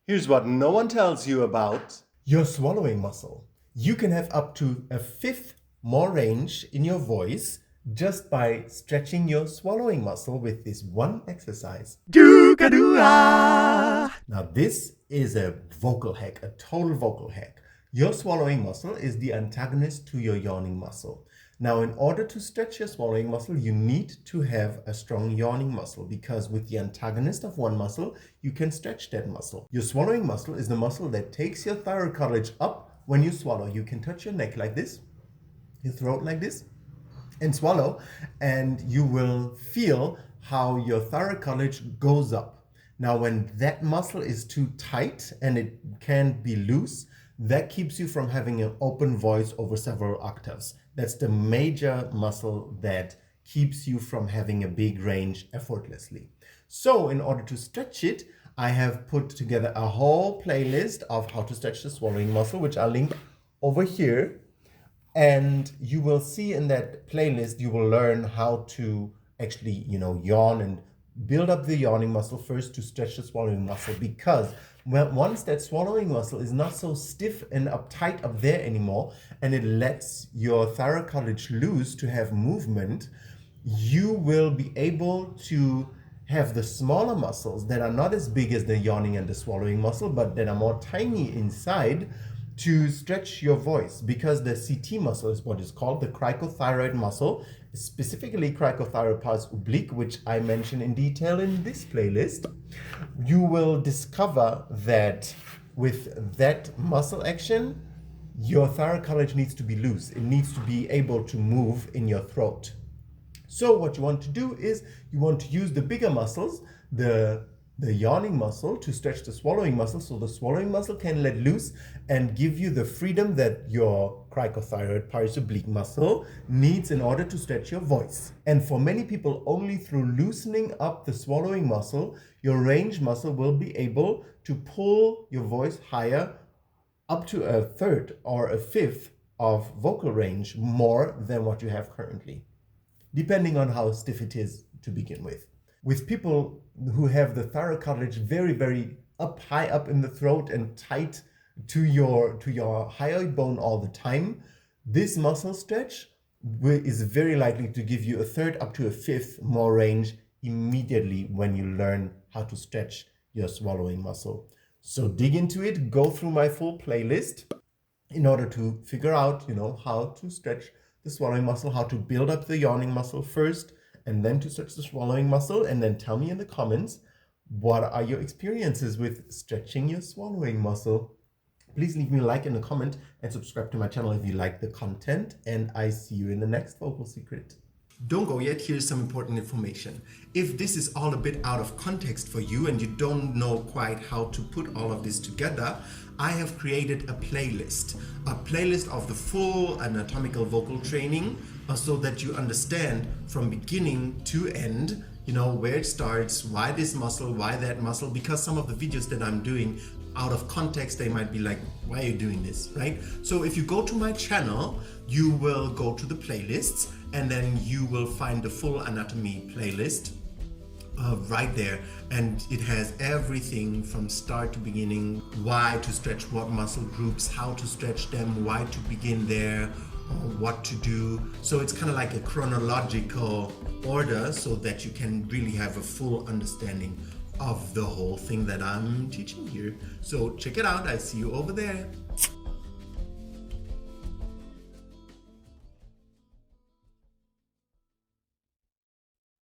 Here's what no one tells you about your swallowing muscle. You can have up to a fifth more range in your voice just by stretching your swallowing muscle with this one exercise. Now this is a vocal hack, a total vocal hack. Your swallowing muscle is the antagonist to your yawning muscle. Now, in order to stretch your swallowing muscle, you need to have a strong yawning muscle, because with the antagonist of one muscle, you can stretch that muscle. Your swallowing muscle is the muscle that takes your thyroid cartilage up when you swallow. You can touch your neck like this, your throat like this, and swallow, and you will feel how your thyroid cartilage goes up. Now, when that muscle is too tight and it can be loose, that keeps you from having an open voice over several octaves. That's the major muscle that keeps you from having a big range effortlessly. So in order to stretch it, I have put together a whole playlist of how to stretch the swallowing muscle, which I'll link over here. And you will see in that playlist, you will learn how to actually, yawn and build up the yawning muscle first to stretch the swallowing muscle, because once that swallowing muscle is not so stiff and uptight up there anymore, and it lets your thyroid cartilage loose to have movement, you will be able to have the smaller muscles that are not as big as the yawning and the swallowing muscle, but that are more tiny inside, to stretch your voice, because the CT muscle is what is called the cricothyroid muscle, specifically cricothyroid pars oblique, which I mention in detail in this playlist. You will discover that with that muscle action, your thyroid cartilage needs to be loose. It needs to be able to move in your throat. So what you want to do is you want to use the bigger muscles, the yawning muscle, to stretch the swallowing muscle, so the swallowing muscle can let loose and give you the freedom that your cricothyroid pars oblique muscle needs in order to stretch your voice. And for many people, only through loosening up the swallowing muscle, your range muscle will be able to pull your voice higher, up to a third or a fifth of vocal range more than what you have currently, depending on how stiff it is to begin with. With people who have the thyroid cartilage very, very high up in the throat and tight to your hyoid bone all the time, this muscle stretch is very likely to give you a third up to a fifth more range immediately when you learn how to stretch your swallowing muscle. So dig into it, go through my full playlist in order to figure out, how to stretch the swallowing muscle, how to build up the yawning muscle first, and then to stretch the swallowing muscle, and then tell me in the comments, what are your experiences with stretching your swallowing muscle? Please leave me a like in the comment and subscribe to my channel if you like the content, and I see you in the next vocal secret. Don't go yet, here's some important information. If this is all a bit out of context for you and you don't know quite how to put all of this together, I have created a playlist of the full anatomical vocal training, so that you understand from beginning to end, where it starts, why this muscle, why that muscle, because some of the videos that I'm doing, out of context, they might be like, why are you doing this, right? So if you go to my channel, you will go to the playlists, and then you will find the full anatomy playlist right there, and it has everything from start to beginning, why to stretch what muscle groups, how to stretch them, why to begin there, what to do. So it's kind of like a chronological order, so that you can really have a full understanding of the whole thing that I'm teaching here. So check it out. I see you over there.